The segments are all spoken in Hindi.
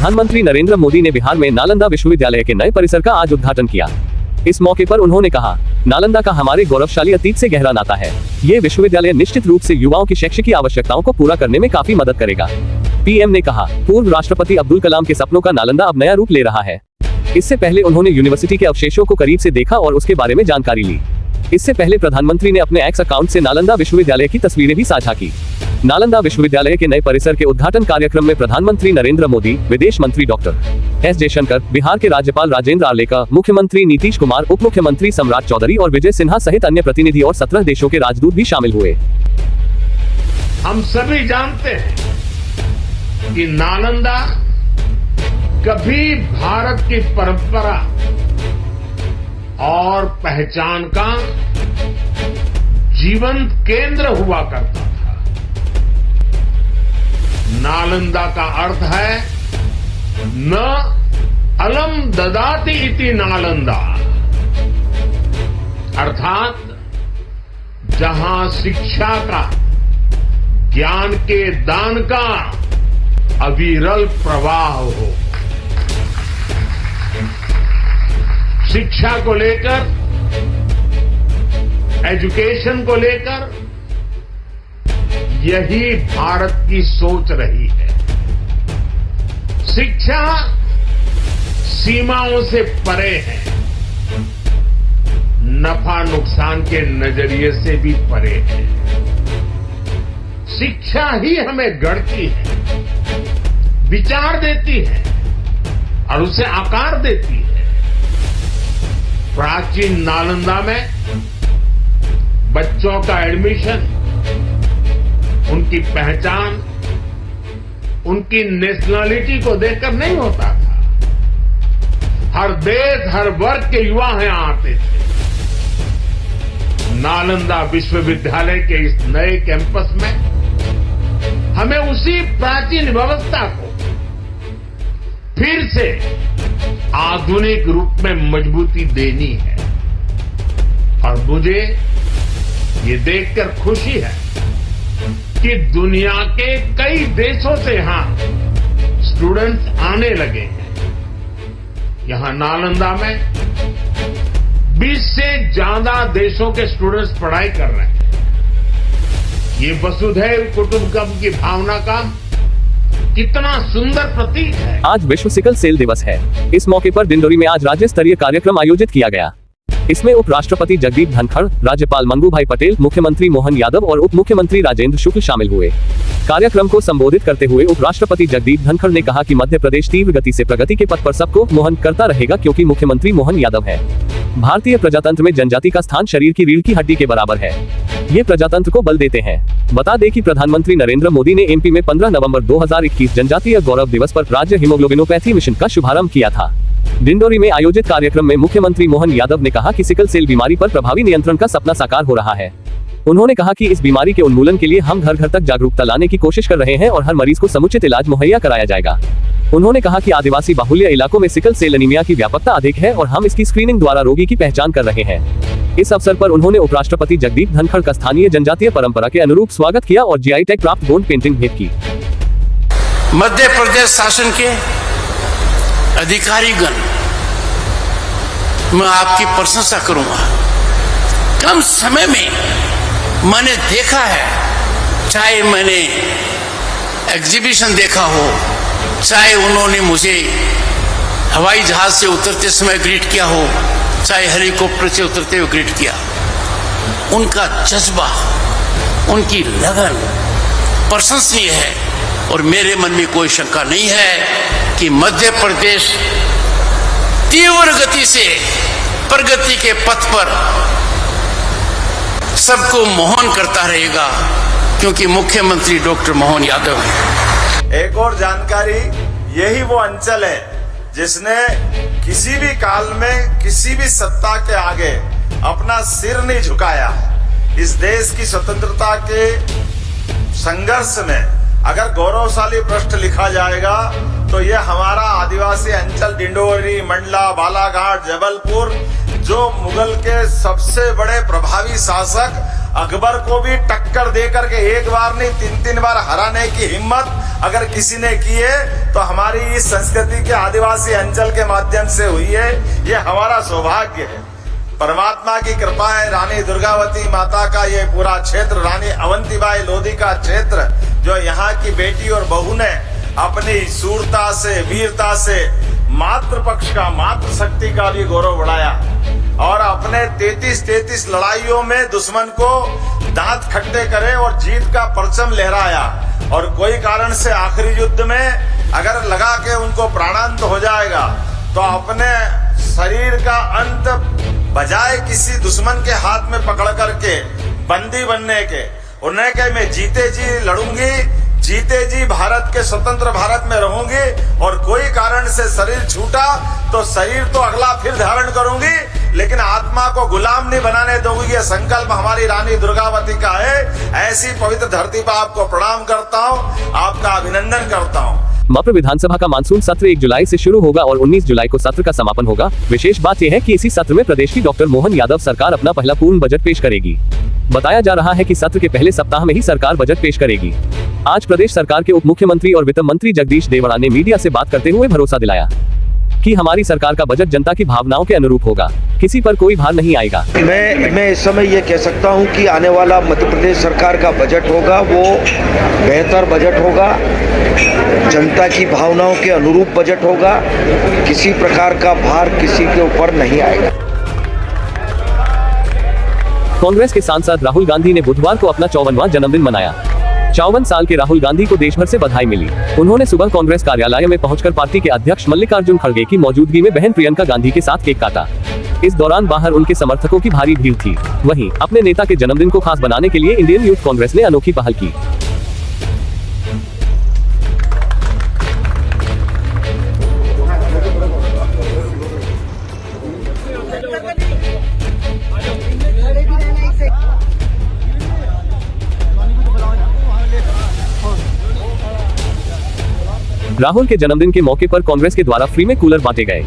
प्रधानमंत्री नरेंद्र मोदी ने बिहार में नालंदा विश्वविद्यालय के नए परिसर का आज उद्घाटन किया। इस मौके पर उन्होंने कहा, नालंदा का हमारे गौरवशाली अतीत से गहरा नाता है। ये विश्वविद्यालय निश्चित रूप से युवाओं की शैक्षिक आवश्यकताओं को पूरा करने में काफी मदद करेगा। पीएम ने कहा, पूर्व राष्ट्रपति अब्दुल कलाम के सपनों का नालंदा अब नया रूप ले रहा है। इससे पहले उन्होंने यूनिवर्सिटी के अवशेषों को करीब से देखा और उसके बारे में जानकारी ली। इससे पहले प्रधानमंत्री ने अपने एक्स अकाउंट से नालंदा विश्वविद्यालय की तस्वीरें भी साझा की। नालंदा विश्वविद्यालय के नए परिसर के उद्घाटन कार्यक्रम में प्रधानमंत्री नरेंद्र मोदी, विदेश मंत्री डॉक्टर एस जयशंकर, बिहार के राज्यपाल राजेंद्र आर्लेकर, मुख्यमंत्री नीतीश कुमार, उप मुख्यमंत्री सम्राट चौधरी और विजय सिन्हा सहित अन्य प्रतिनिधि और 17 देशों के राजदूत भी शामिल हुए। हम सभी जानते हैं कि नालंदा कभी भारत की परंपरा और पहचान का जीवंत केंद्र हुआ करता था। नालंदा का अर्थ है न अलम ददाति इति नालंदा, अर्थात जहां शिक्षा का, ज्ञान के दान का अविरल प्रवाह हो। शिक्षा को लेकर, एजुकेशन को लेकर यही भारत की सोच रही है। शिक्षा सीमाओं से परे है, नफा नुकसान के नजरिए से भी परे है। शिक्षा ही हमें गढ़ती है, विचार देती है और उसे आकार देती है। प्राचीन नालंदा में बच्चों का एडमिशन, उनकी पहचान, उनकी नेशनलिटी को देखकर नहीं होता था। हर देश, हर वर्ग के युवा यहां आते थे। नालंदा विश्वविद्यालय के इस नए कैंपस में हमें उसी प्राचीन व्यवस्था को फिर से आधुनिक रूप में मजबूती देनी है। और मुझे ये देखकर खुशी है कि दुनिया के कई देशों से यहां स्टूडेंट्स आने लगे हैं। यहां नालंदा में 20 से ज्यादा देशों के स्टूडेंट्स पढ़ाई कर रहे हैं। ये वसुधैव कुटुंबकम की भावना का कितना सुंदर प्रतीक है। आज विश्व सिकल सेल दिवस है। इस मौके पर डिंडोरी में आज राज्य स्तरीय कार्यक्रम आयोजित किया गया। इसमें उपराष्ट्रपति जगदीप धनखड़, राज्यपाल मंगूभाई पटेल, मुख्यमंत्री मोहन यादव और उप मुख्यमंत्री राजेंद्र शुक्ल शामिल हुए। कार्यक्रम को संबोधित करते हुए उपराष्ट्रपति जगदीप धनखड़ ने कहा कि मध्य प्रदेश तीव्र गति से प्रगति के पथ पर सबको मोहन करता रहेगा, क्योंकि मुख्यमंत्री मोहन यादव है। भारतीय प्रजातंत्र में जनजाति का स्थान शरीर की रीढ़ की हड्डी के बराबर है। ये प्रजातंत्र को बल देते हैं। बता दें कि प्रधानमंत्री नरेंद्र मोदी ने एमपी में 15 नवंबर 2021 जनजातीय गौरव दिवस पर राज्य हीमोग्लोबिनोपैथी मिशन का शुभारंभ किया था। डिंडोरी में आयोजित कार्यक्रम में मुख्यमंत्री मोहन यादव ने कहा कि सिकल सेल बीमारी पर प्रभावी नियंत्रण का सपना साकार हो रहा है। उन्होंने कहा कि इस बीमारी के उन्मूलन के लिए हम घर घर तक जागरूकता लाने की कोशिश कर रहे हैं और हर मरीज को समुचित इलाज मुहैया कराया जाएगा। उन्होंने कहा कि आदिवासी बाहुल्य इलाकों में सिकल सेल एनीमिया की व्यापकता अधिक है और हम इसकी स्क्रीनिंग द्वारा रोगी की पहचान कर रहे हैं। इस अवसर पर उन्होंने उपराष्ट्रपति जगदीप धनखड़ का स्थानीय जनजातीय परंपरा के अनुरूप स्वागत किया और जीआई टैग प्राप्त गोंड पेंटिंग भेंट की। मध्य प्रदेश शासन के अधिकारीगण, मैं आपकी प्रशंसा करूंगा। कम समय में मैंने देखा है, चाहे मैंने एग्जीबिशन देखा हो, चाहे उन्होंने मुझे हवाई जहाज से उतरते समय ग्रीट किया हो, चाहे हेलीकॉप्टर से उतरते हुए ग्रीट किया, उनका जज्बा, उनकी लगन प्रशंसनीय है। और मेरे मन में कोई शंका नहीं है कि मध्य प्रदेश तीव्र गति से प्रगति के पथ पर सबको मोहन करता रहेगा, क्योंकि मुख्यमंत्री डॉक्टर मोहन यादव है। एक और जानकारी, यही वो अंचल है जिसने किसी भी काल में किसी भी सत्ता के आगे अपना सिर नहीं झुकाया। इस देश की स्वतंत्रता के संघर्ष में अगर गौरवशाली पृष्ठ लिखा जाएगा तो ये हमारा आदिवासी अंचल डिंडोरी, मंडला, बालाघाट, जबलपुर, जो मुगल के सबसे बड़े प्रभावी शासक अकबर को भी टक्कर देकर के एक बार नहीं 3-3 बार हराने की हिम्मत अगर किसी ने की है तो हमारी इस संस्कृति के आदिवासी अंचल के माध्यम से हुई है। ये हमारा सौभाग्य है, परमात्मा की कृपा है। रानी दुर्गावती माता का ये पूरा क्षेत्र, रानी अवंतीबाई लोधी का क्षेत्र, जो यहाँ की बेटी और बहू ने अपनी सूरता से, वीरता से मातृपक्ष का, मातृशक्ति का भी गौरव बढ़ाया और अपने 33 लड़ाइयों में दुश्मन को दांत खट्टे करे और जीत का परचम लहराया। और कोई कारण से आखिरी युद्ध में अगर लगा के उनको प्राणांत हो जाएगा तो अपने शरीर का अंत बजाय किसी दुश्मन के हाथ में पकड़ करके बंदी बनने के, उन्हें कहे मैं जीते जी लड़ूंगी, जीते जी भारत के स्वतंत्र भारत में रहूंगी और कोई कारण से शरीर छूटा तो शरीर तो अगला फिर धारण करूंगी लेकिन आत्मा को गुलाम नहीं बनाने दूंगी। ये संकल्प हमारी रानी दुर्गावती का है। ऐसी पवित्र धरती पर आपको प्रणाम करता हूँ, आपका अभिनंदन करता हूँ। मप्र विधानसभा का मानसून सत्र 1 जुलाई से शुरू होगा और 19 जुलाई को सत्र का समापन होगा। विशेष बात यह है कि इसी सत्र में प्रदेश की डॉक्टर मोहन यादव सरकार अपना पहला पूर्ण बजट पेश करेगी। बताया जा रहा है कि सत्र के पहले सप्ताह में ही सरकार बजट पेश करेगी। आज प्रदेश सरकार के उप मुख्यमंत्री और वित्त मंत्री जगदीश देवड़ा ने मीडिया से बात करते हुए भरोसा दिलाया कि हमारी सरकार का बजट जनता की भावनाओं के अनुरूप होगा, किसी पर कोई भार नहीं आएगा। मैं इस समय ये कह सकता हूँ कि आने वाला मध्य प्रदेश सरकार का बजट होगा वो बेहतर बजट होगा, जनता की भावनाओं के अनुरूप बजट होगा, किसी प्रकार का भार किसी के ऊपर नहीं आएगा। कांग्रेस के सांसद राहुल गांधी ने बुधवार को अपना 54वां जन्मदिन मनाया। 54 साल के राहुल गांधी को देश भर से बधाई मिली। उन्होंने सुबह कांग्रेस कार्यालय में पहुंचकर पार्टी के अध्यक्ष मल्लिकार्जुन खड़गे की मौजूदगी में बहन प्रियंका गांधी के साथ केक काटा। इस दौरान बाहर उनके समर्थकों की भारी भीड़ थी। वहीं अपने नेता के जन्मदिन को खास बनाने के लिए इंडियन यूथ कांग्रेस ने अनोखी पहल की। राहुल के जन्मदिन के मौके पर कांग्रेस के द्वारा फ्री में कूलर बांटे गए।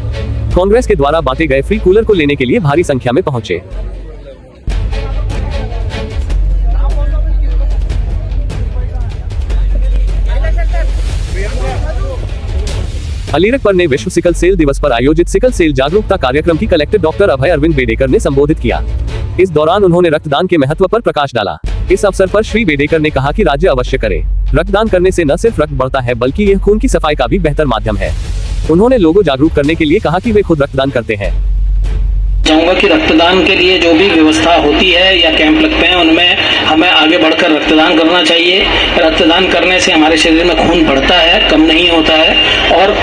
कांग्रेस के द्वारा बांटे गए फ्री कूलर को लेने के लिए भारी संख्या में पहुंचे। अलीरखपर ने विश्व सिकल सेल दिवस पर आयोजित सिकल सेल जागरूकता कार्यक्रम की कलेक्टर डॉक्टर अभय अरविंद बेडेकर ने संबोधित किया। इस दौरान उन्होंने रक्तदान के महत्व पर प्रकाश डाला। इस अवसर पर श्री बेडेकर ने कहा कि राज्य अवश्य करे। रक्तदान करने से न सिर्फ रक्त बढ़ता है बल्कि यह खून की सफाई का भी बेहतर माध्यम है। उन्होंने लोगों जागरूक करने के लिए कहा कि वे खुद रक्तदान करते हैं। चाहूंगा कि रक्तदान के लिए जो भी व्यवस्था होती है या कैंप लगते हैं उनमें हमें आगे बढ़कर रक्तदान करना चाहिए। रक्तदान करने से हमारे शरीर में खून बढ़ता है, कम नहीं होता है और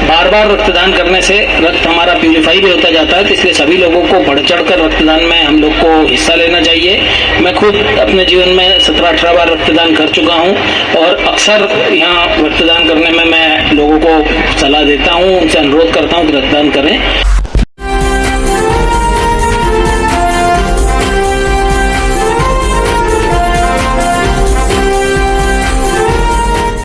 बार बार रक्तदान करने से रक्त हमारा प्यूरिफाई भी होता जाता है। तो इसलिए सभी लोगों को बढ़ चढ़कर रक्तदान में हम लोग को हिस्सा लेना चाहिए। मैं खुद अपने जीवन में 17-18 बार रक्तदान कर चुका हूँ और अक्सर यहाँ रक्तदान करने में मैं लोगों को सलाह देता हूँ, उनसे अनुरोध करता हूँ कि रक्तदान करें।